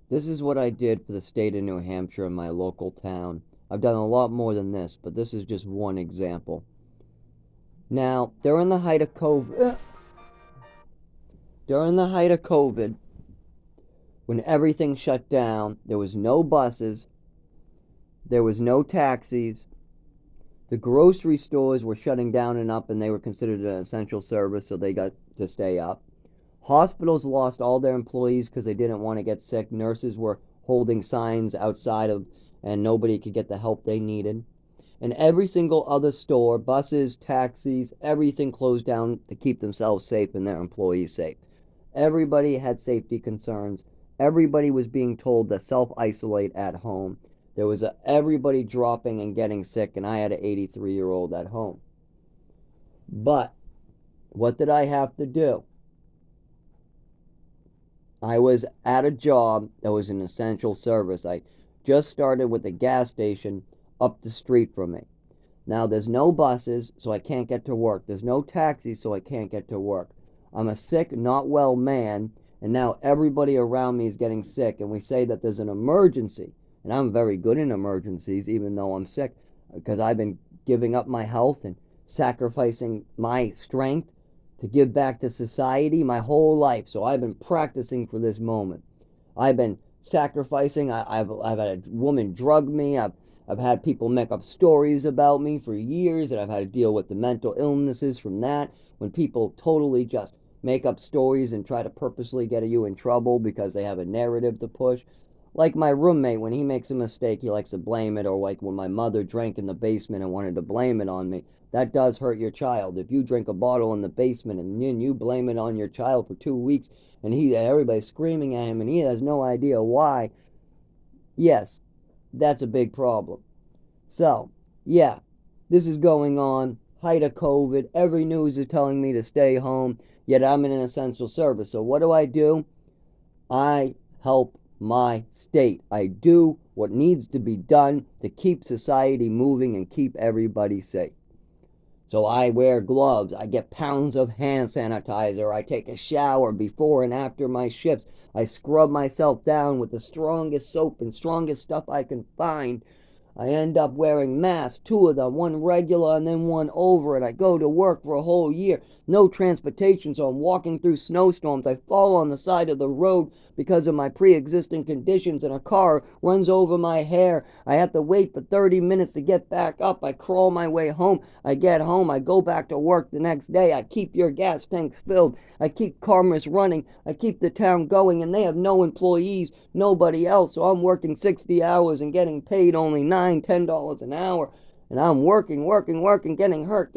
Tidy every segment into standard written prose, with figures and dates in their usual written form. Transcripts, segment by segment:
This is what I did for the state of New Hampshire in my local town. I've done a lot more than this, but this is just one example. Now, during the height of COVID, when everything shut down, there was no buses, there was no taxis, the grocery stores were shutting down and up, and they were considered an essential service, so they got to stay up. Hospitals lost all their employees because they didn't want to get sick. Nurses were holding signs outside of, and nobody could get the help they needed. And every single other store, buses, taxis, everything closed down to keep themselves safe and their employees safe. Everybody had safety concerns. Everybody was being told to self isolate at home. There was everybody dropping and getting sick, and I had an 83-year-old at home. But what did I have to do? I was at a job that was an essential service. I just started with a gas station up the street from me. Now there's no buses, so I can't get to work. There's no taxis, so I can't get to work. I'm a sick, not well man, and now everybody around me is getting sick, and we say that there's an emergency. And I'm very good in emergencies, even though I'm sick, because I've been giving up my health and sacrificing my strength to give back to society my whole life. So I've been practicing for this moment. I've been sacrificing. I've had a woman drug me. I've had people make up stories about me for years, and I've had to deal with the mental illnesses from that. When people totally just make up stories and try to purposely get you in trouble because they have a narrative to push. Like my roommate, when he makes a mistake, he likes to blame it, or like when my mother drank in the basement and wanted to blame it on me. That does hurt your child. If you drink a bottle in the basement and you blame it on your child for 2 weeks, and everybody's screaming at him and he has no idea why, yes, that's a big problem. So, yeah, this is going on. Height of COVID. Every news is telling me to stay home, yet I'm in an essential service. So, what do? I help my state. I do what needs to be done to keep society moving and keep everybody safe. So I wear gloves. I get pounds of hand sanitizer. I take a shower before and after my shifts. I scrub myself down with the strongest soap and strongest stuff I can find. I end up wearing masks, two of them, one regular and then one over it. I go to work for a whole year. No transportation, so I'm walking through snowstorms. I fall on the side of the road because of my pre-existing conditions, and a car runs over my hair. I have to wait for 30 minutes to get back up. I crawl my way home. I get home. I go back to work the next day. I keep your gas tanks filled. I keep Commerce running. I keep the town going, and they have no employees, nobody else. So I'm working 60 hours and getting paid only $9, $10 an hour. And I'm working, getting hurt,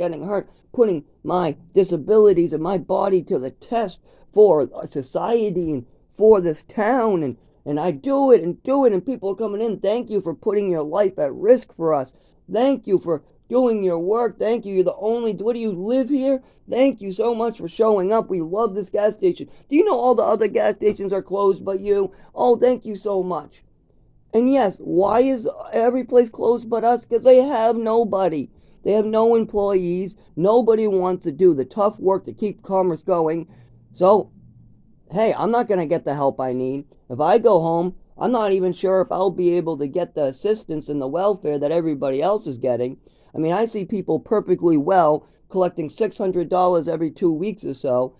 putting my disabilities and my body to the test for society and for this town. And I do it and do it, and people are coming in. Thank you for putting your life at risk for us. Thank you for doing your work. Thank you. You're the only, what do you live here? Thank you so much for showing up. We love this gas station. Do you know all the other gas stations are closed but you? Oh, thank you so much. And yes, why is every place closed but us? Because they have nobody. They have no employees. Nobody wants to do the tough work to keep commerce going. So, hey, I'm not going to get the help I need. If I go home, I'm not even sure if I'll be able to get the assistance and the welfare that everybody else is getting. I mean, I see people perfectly well collecting $600 every 2 weeks or so,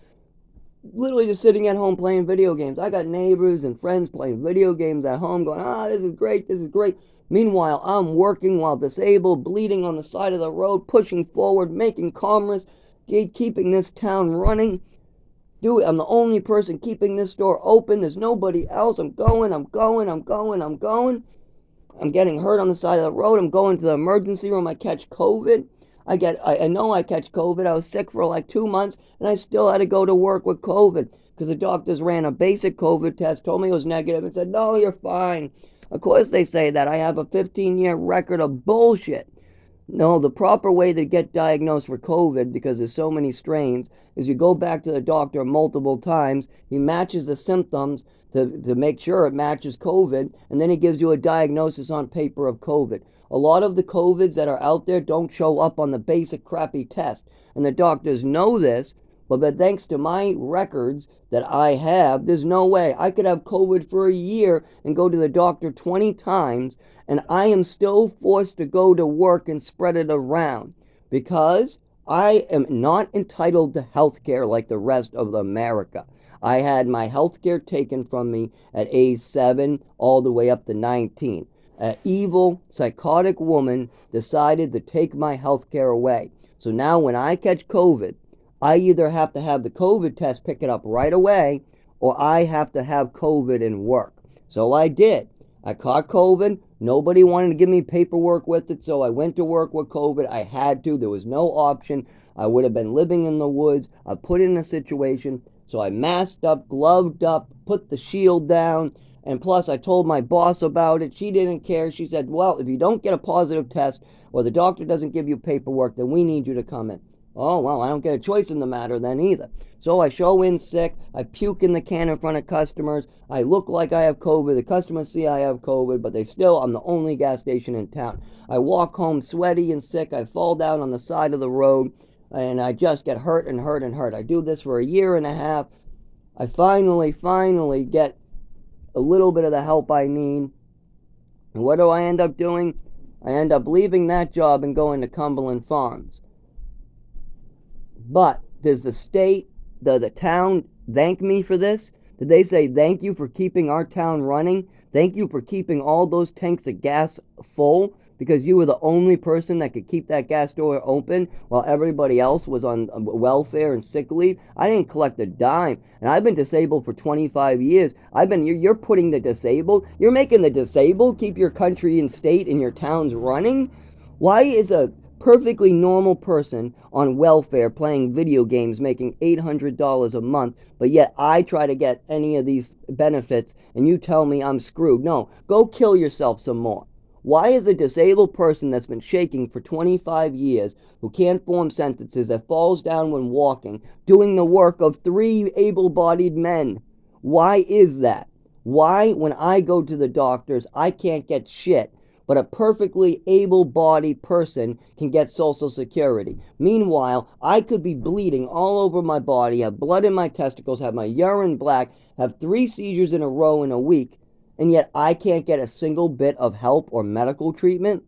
literally just sitting at home playing video games. I got neighbors and friends playing video games at home going, this is great, this is great. Meanwhile, I'm working while disabled, bleeding on the side of the road, pushing forward, making commerce, keeping this town running. Dude, I'm the only person keeping this store open. There's nobody else. I'm going. I'm getting hurt on the side of the road. I'm going to the emergency room. I catch COVID. I know I catch COVID. I was sick for like 2 months, and I still had to go to work with COVID because the doctors ran a basic COVID test, told me it was negative, and said, no, you're fine. Of course they say that. I have a 15-year record of bullshit. No, the proper way to get diagnosed for COVID, because there's so many strains, is you go back to the doctor multiple times. He matches the symptoms to make sure it matches COVID, and then he gives you a diagnosis on paper of COVID. A lot of the COVIDs that are out there don't show up on the basic crappy test, and the doctors know this, But thanks to my records that I have, there's no way I could have COVID for a year and go to the doctor 20 times, and I am still forced to go to work and spread it around because I am not entitled to health care like the rest of America. I had my health care taken from me at age 7 all the way up to 19. An evil, psychotic woman decided to take my health care away. So now when I catch COVID, I either have to have the COVID test pick it up right away, or I have to have COVID and work. So I did. I caught COVID. Nobody wanted to give me paperwork with it, so I went to work with COVID. I had to. There was no option. I would have been living in the woods. I put in a situation. So I masked up, gloved up, put the shield down, and plus I told my boss about it. She didn't care. She said, well, if you don't get a positive test or the doctor doesn't give you paperwork, then we need you to come in. Oh, well, I don't get a choice in the matter then either. So I show in sick. I puke in the can in front of customers. I look like I have COVID. The customers see I have COVID, but I'm the only gas station in town. I walk home sweaty and sick. I fall down on the side of the road, and I just get hurt and hurt and hurt. I do this for a year and a half. I finally get a little bit of the help I need. And what do I end up doing? I end up leaving that job and going to Cumberland Farms. But does the state, the town thank me for this? Did they say thank you for keeping our town running? Thank you for keeping all those tanks of gas full because you were the only person that could keep that gas store open while everybody else was on welfare and sick leave? I didn't collect a dime, and I've been disabled for 25 years. You're putting the disabled, you're making the disabled keep your country and state and your towns running? Why is a perfectly normal person on welfare playing video games making $800 a month, but yet I try to get any of these benefits and you tell me I'm screwed? No, go kill yourself some more. Why is a disabled person that's been shaking for 25 years, who can't form sentences, that falls down when walking, doing the work of 3 able-bodied men? Why is that? Why, when I go to the doctors, I can't get shit, but a perfectly able-bodied person can get Social Security? Meanwhile, I could be bleeding all over my body, have blood in my testicles, have my urine black, have 3 seizures in a row in a week, and yet I can't get a single bit of help or medical treatment?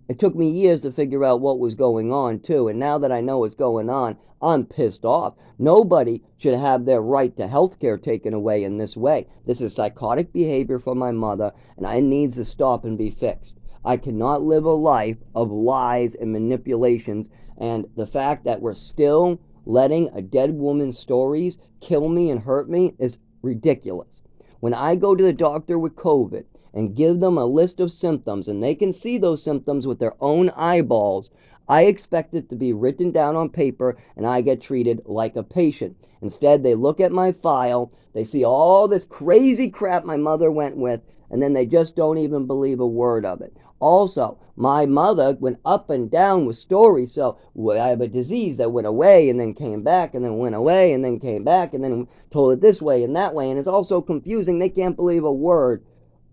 It took me years to figure out what was going on, too, and now that I know what's going on, I'm pissed off. Nobody should have their right to health care taken away in this way. This is psychotic behavior from my mother, and it needs to stop and be fixed. I cannot live a life of lies and manipulations, and the fact that we're still letting a dead woman's stories kill me and hurt me is ridiculous. When I go to the doctor with COVID and give them a list of symptoms and they can see those symptoms with their own eyeballs, I expect it to be written down on paper and I get treated like a patient. Instead, they look at my file, they see all this crazy crap my mother went with, and then they just don't even believe a word of it. Also, my mother went up and down with stories. So I have a disease that went away and then came back and then went away and then came back and then told it this way and that way. And it's also confusing. They can't believe a word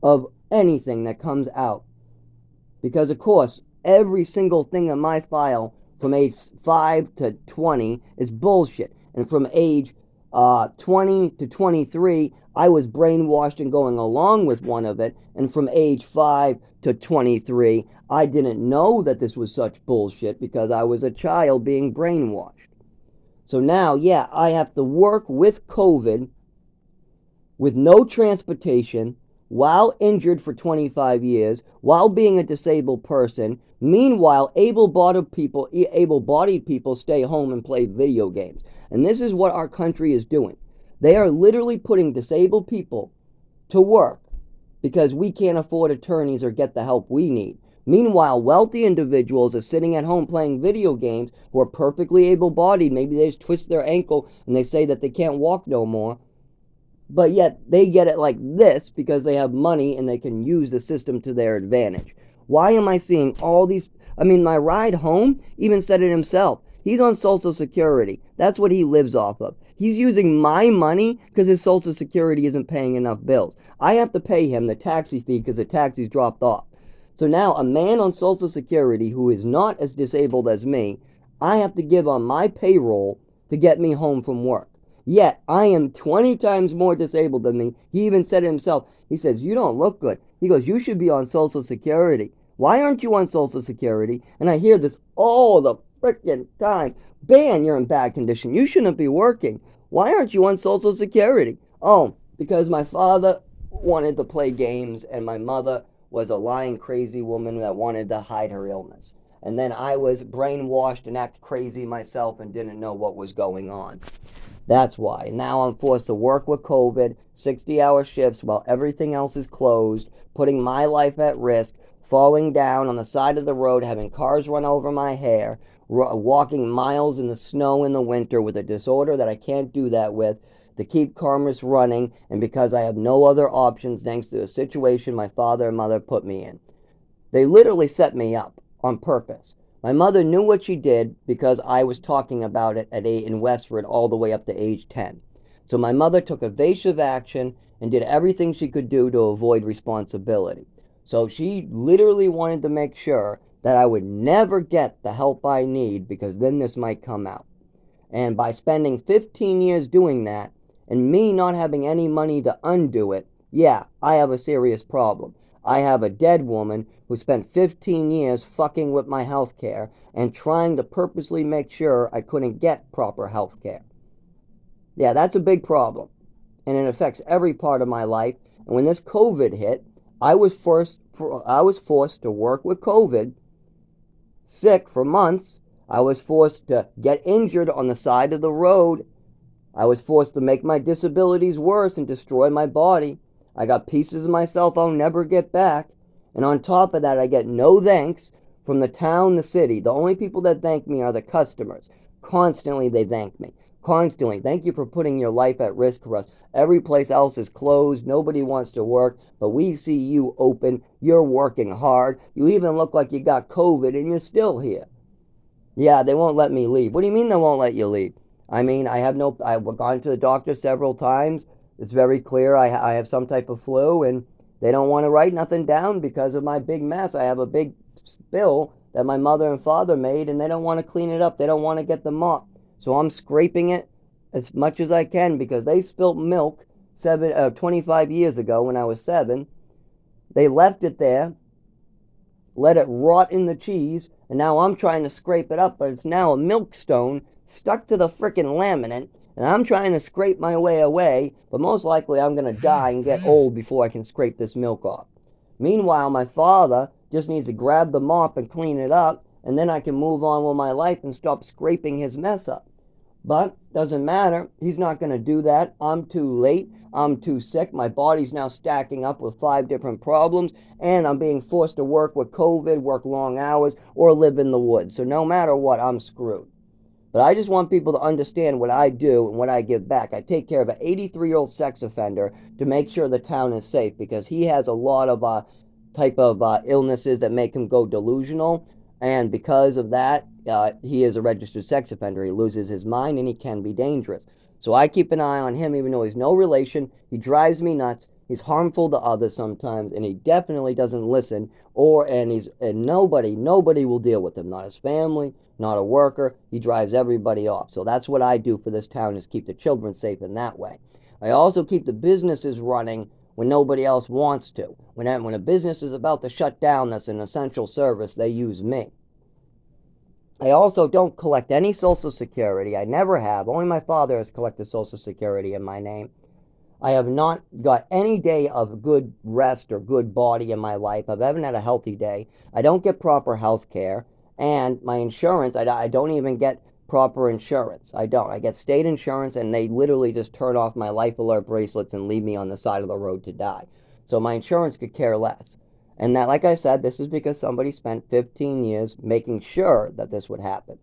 of anything that comes out. Because, of course, every single thing in my file from age 5 to 20 is bullshit. And from age 20 to 23, I was brainwashed and going along with one of it. And from age 5 to 23, I didn't know that this was such bullshit because I was a child being brainwashed. So now, yeah, I have to work with COVID, with no transportation, while injured for 25 years, while being a disabled person. Meanwhile, able-bodied people stay home and play video games. And this is what our country is doing. They are literally putting disabled people to work because we can't afford attorneys or get the help we need. Meanwhile, wealthy individuals are sitting at home playing video games who are perfectly able-bodied. Maybe they just twist their ankle and they say that they can't walk no more. But yet they get it like this because they have money and they can use the system to their advantage. Why am I seeing all these? I mean, my ride home even said it himself. He's on Social Security. That's what he lives off of. He's using my money because his Social Security isn't paying enough bills. I have to pay him the taxi fee because the taxi's dropped off. So now a man on Social Security who is not as disabled as me, I have to give on my payroll to get me home from work. Yet I am 20 times more disabled than me. He even said it himself. He says, "You don't look good." He goes, "You should be on Social Security." Why aren't you on Social Security? And I hear this all the freaking time. "Ben, you're in bad condition. You shouldn't be working. Why aren't you on Social Security?" Oh, because my father wanted to play games and my mother was a lying, crazy woman that wanted to hide her illness. And then I was brainwashed and act crazy myself and didn't know what was going on. That's why. Now I'm forced to work with COVID, 60-hour shifts while everything else is closed, putting my life at risk, falling down on the side of the road, having cars run over my hair, walking miles in the snow in the winter with a disorder that I can't do that with, to keep Karmas running, and because I have no other options thanks to the situation my father and mother put me in. They literally set me up on purpose. My mother knew what she did because I was talking about it in Westford all the way up to age 10. So my mother took evasive action and did everything she could do to avoid responsibility. So she literally wanted to make sure that I would never get the help I need because then this might come out. And by spending 15 years doing that and me not having any money to undo it, yeah, I have a serious problem. I have a dead woman who spent 15 years fucking with my health care and trying to purposely make sure I couldn't get proper health care. Yeah, that's a big problem. And it affects every part of my life. And when this COVID hit, I was forced to work with COVID, sick for months. I was forced to get injured on the side of the road. I was forced to make my disabilities worse and destroy my body. I got pieces of myself I'll never get back. And on top of that, I get no thanks from the town, the city. The only people that thank me are the customers. Constantly, they thank me. Constantly. "Thank you for putting your life at risk for us. Every place else is closed. Nobody wants to work. But we see you open. You're working hard. You even look like you got COVID and you're still here." Yeah, they won't let me leave. What do you mean they won't let you leave? I mean, I've gone to the doctor several times. It's very clear I have some type of flu, and they don't want to write nothing down because of my big mess. I have a big spill that my mother and father made, and they don't want to clean it up. They don't want to get the mop. So I'm scraping it as much as I can because they spilt milk 25 years ago when I was 7. They left it there, let it rot in the cheese, and now I'm trying to scrape it up, but it's now a milk stone stuck to the frickin' laminate, and I'm trying to scrape my way away, but most likely I'm going to die and get old before I can scrape this milk off. Meanwhile, my father just needs to grab the mop and clean it up, and then I can move on with my life and stop scraping his mess up. But doesn't matter. He's not going to do that. I'm too late. I'm too sick. My body's now stacking up with 5 different problems, and I'm being forced to work with COVID, work long hours, or live in the woods. So no matter what, I'm screwed. But I just want people to understand what I do and what I give back. I take care of an 83-year-old sex offender to make sure the town is safe because he has a lot of type of illnesses that make him go delusional. And because of that, he is a registered sex offender. He loses his mind and he can be dangerous. So I keep an eye on him even though he's no relation. He drives me nuts. He's harmful to others sometimes, and he definitely doesn't listen. And nobody will deal with him. Not his family, not a worker. He drives everybody off. So that's what I do for this town, is keep the children safe in that way. I also keep the businesses running when nobody else wants to. When a business is about to shut down that's an essential service, they use me. I also don't collect any Social Security. I never have. Only my father has collected Social Security in my name. I have not got any day of good rest or good body in my life. I haven't had a healthy day. I don't get proper health care. And my insurance, I don't even get proper insurance. I don't. I get state insurance, and they literally just turn off my life alert bracelets and leave me on the side of the road to die. So my insurance could care less. And that, like I said, this is because somebody spent 15 years making sure that this would happen.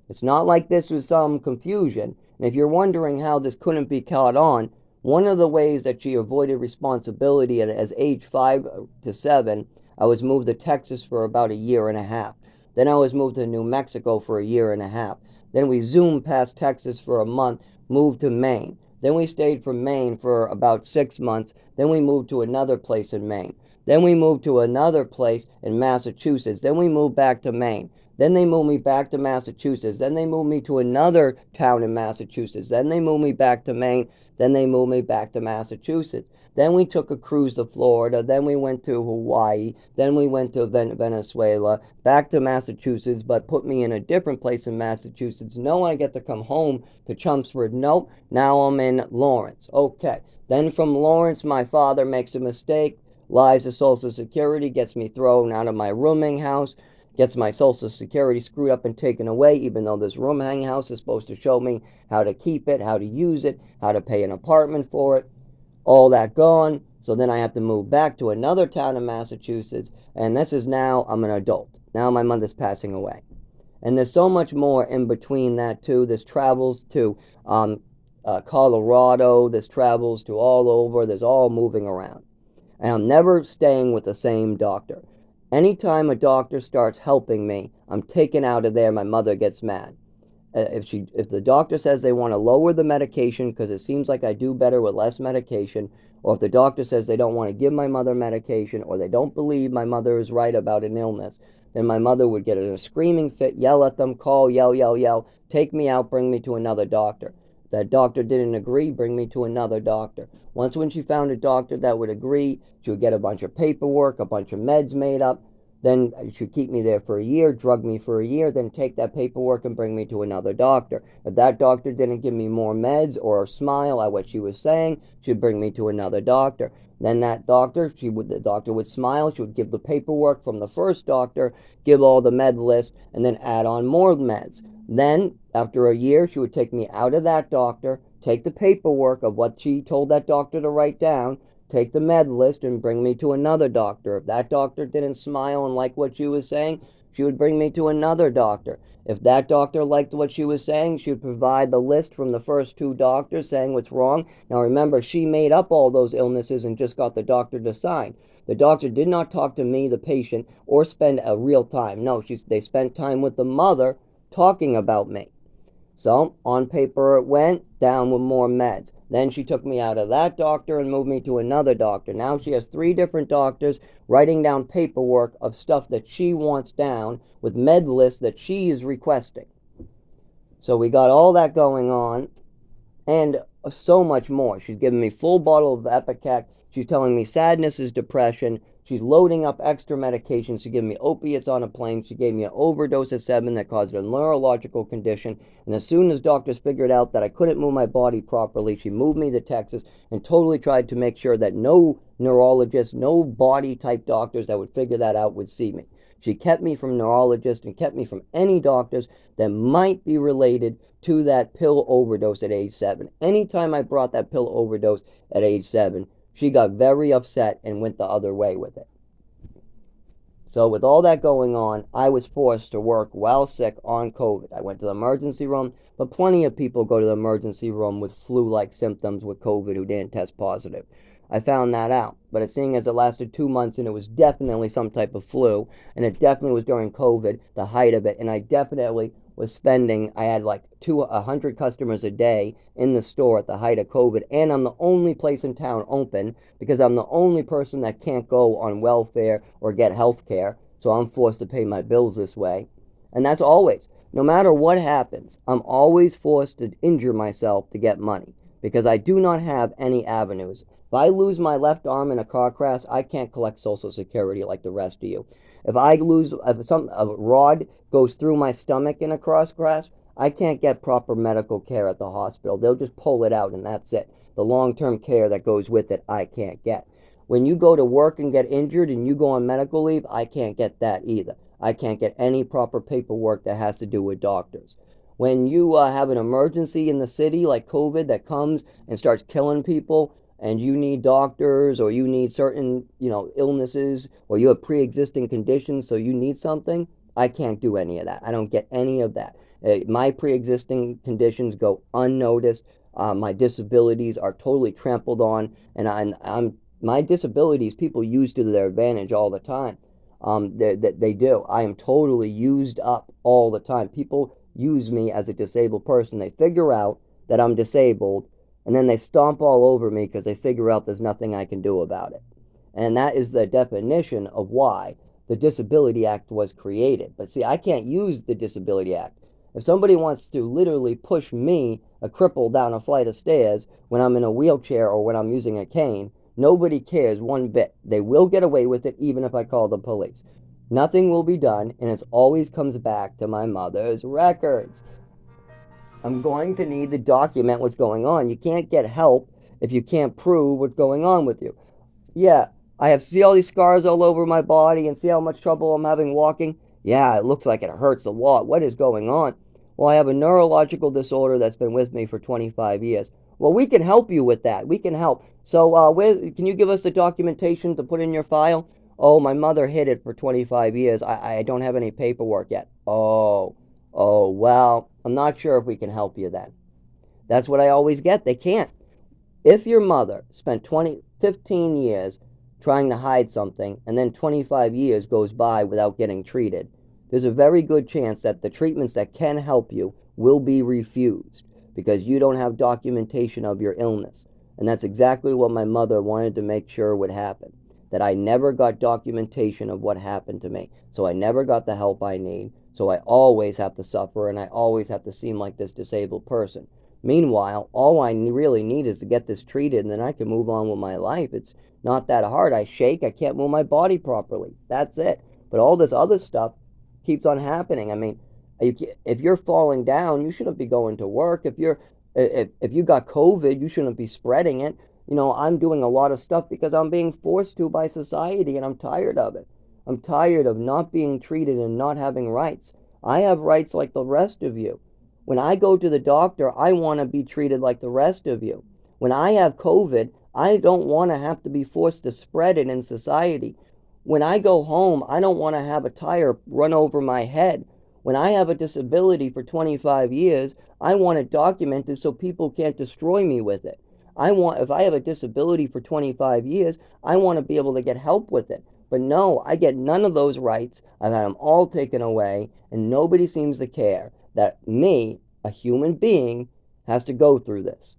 It's not like this was some confusion. And if you're wondering how this couldn't be caught on, one of the ways that she avoided responsibility as age 5 to 7, I was moved to Texas for about a year and a half. Then I was moved to New Mexico for a year and a half. Then we zoomed past Texas for a month, moved to Maine. Then we stayed from Maine for about 6 months. Then we moved to another place in Maine. Then we moved to another place in Massachusetts. Then we moved back to Maine. Then they moved me back to Massachusetts. Then they moved me to another town in Massachusetts. Then they moved me back to Maine. Then they moved me back to Massachusetts. Then we took a cruise to Florida. Then we went to Hawaii. Then we went to Venezuela. Back to Massachusetts, but put me in a different place in Massachusetts. No, I get to come home to Chelmsford. Nope. Now I'm in Lawrence. Okay. Then from Lawrence, my father makes a mistake, lies to Social Security, gets me thrown out of my rooming house, gets my Social Security screwed up and taken away, even though this rooming house is supposed to show me how to keep it, how to use it, how to pay an apartment for it. All that gone. So then I have to move back to another town in Massachusetts. And this is now I'm an adult. Now my mother's passing away. And there's so much more in between that too. This travels to Colorado. This travels to all over. There's all moving around. And I'm never staying with the same doctor. Anytime a doctor starts helping me, I'm taken out of there. My mother gets mad. If the doctor says they want to lower the medication because it seems like I do better with less medication, or if the doctor says they don't want to give my mother medication, or they don't believe my mother is right about an illness, then my mother would get in a screaming fit, yell at them, call, yell, yell, yell, take me out, bring me to another doctor. If that doctor didn't agree, bring me to another doctor. Once when she found a doctor that would agree, she would get a bunch of paperwork, a bunch of meds made up. Then she'd keep me there for a year, drug me for a year, then take that paperwork and bring me to another doctor. If that doctor didn't give me more meds or smile at what she was saying, she'd bring me to another doctor. Then that doctor, the doctor would smile, she would give the paperwork from the first doctor, give all the med list, and then add on more meds. Then, after a year, she would take me out of that doctor, take the paperwork of what she told that doctor to write down, take the med list and bring me to another doctor. If that doctor didn't smile and like what she was saying, she would bring me to another doctor. If that doctor liked what she was saying, she would provide the list from the first two doctors saying what's wrong. Now remember, she made up all those illnesses and just got the doctor to sign. The doctor did not talk to me, the patient, or spend a real time. No, they spent time with the mother talking about me. So on paper it went, down with more meds. Then she took me out of that doctor and moved me to another doctor. Now she has 3 different doctors writing down paperwork of stuff that she wants down with med lists that she is requesting. So we got all that going on and so much more. She's giving me full bottle of Epicac. She's telling me sadness is depression. She's loading up extra medications. She gave me opiates on a plane. She gave me an overdose of 7 that caused a neurological condition. And as soon as doctors figured out that I couldn't move my body properly, she moved me to Texas and totally tried to make sure that no neurologists, no body type doctors that would figure that out would see me. She kept me from neurologists and kept me from any doctors that might be related to that pill overdose at age 7. Anytime I brought that pill overdose at age 7, she got very upset and went the other way with it. So with all that going on, I was forced to work while sick on COVID. I went to the emergency room, but plenty of people go to the emergency room with flu-like symptoms with COVID who didn't test positive. I found that out, but seeing as it lasted 2 months and it was definitely some type of flu, and it definitely was during COVID, the height of it, and I definitely was spending, I had like 100 customers a day in the store at the height of COVID, and I'm the only place in town open because I'm the only person that can't go on welfare or get health care, so I'm forced to pay my bills this way. And that's always, no matter what happens, I'm always forced to injure myself to get money because I do not have any avenues. If I lose my left arm in a car crash, I can't collect Social Security like the rest of you. If a rod goes through my stomach in a cross crash, I can't get proper medical care at the hospital. They'll just pull it out and that's it. The long-term care that goes with it, I can't get. When you go to work and get injured and you go on medical leave, I can't get that either. I can't get any proper paperwork that has to do with doctors. When you have an emergency in the city like COVID that comes and starts killing people, and you need doctors or you need certain, illnesses or you have pre-existing conditions so you need something, I can't do any of that. I don't get any of that. My pre-existing conditions go unnoticed. My disabilities are totally trampled on, and my disabilities people use to their advantage all the time. They do. I am totally used up all the time. People use me as a disabled person. They figure out that I'm disabled and then they stomp all over me because they figure out there's nothing I can do about it. And that is the definition of why the Disability Act was created. But see, I can't use the Disability Act. If somebody wants to literally push me, a cripple, down a flight of stairs when I'm in a wheelchair or when I'm using a cane, nobody cares one bit. They will get away with it even if I call the police. Nothing will be done, and it always comes back to my mother's records. I'm going to need to document what's going on. You can't get help if you can't prove what's going on with you. Yeah, I have see all these scars all over my body and see how much trouble I'm having walking. Yeah, it looks like it hurts a lot. What is going on? Well, I have a neurological disorder that's been with me for 25 years. Well, we can help you with that. We can help. So, can you give us the documentation to put in your file? Oh, my mother hid it for 25 years. I don't have any paperwork yet. Oh, well, I'm not sure if we can help you then. That's what I always get. They can't. If your mother spent 15 years trying to hide something and then 25 years goes by without getting treated, there's a very good chance that the treatments that can help you will be refused because you don't have documentation of your illness. And that's exactly what my mother wanted to make sure would happen, that I never got documentation of what happened to me. So I never got the help I need. So I always have to suffer and I always have to seem like this disabled person. Meanwhile, all I really need is to get this treated and then I can move on with my life. It's not that hard. I shake, I can't move my body properly. That's it. But all this other stuff keeps on happening. I mean, if you're falling down, you shouldn't be going to work. If you got COVID, you shouldn't be spreading it. You know, I'm doing a lot of stuff because I'm being forced to by society and I'm tired of it. I'm tired of not being treated and not having rights. I have rights like the rest of you. When I go to the doctor, I want to be treated like the rest of you. When I have COVID, I don't want to have to be forced to spread it in society. When I go home, I don't want to have a tire run over my head. When I have a disability for 25 years, I want it documented so people can't destroy me with it. If I have a disability for 25 years, I want to be able to get help with it. But no, I get none of those rights. I've had them all taken away, and nobody seems to care that me, a human being, has to go through this.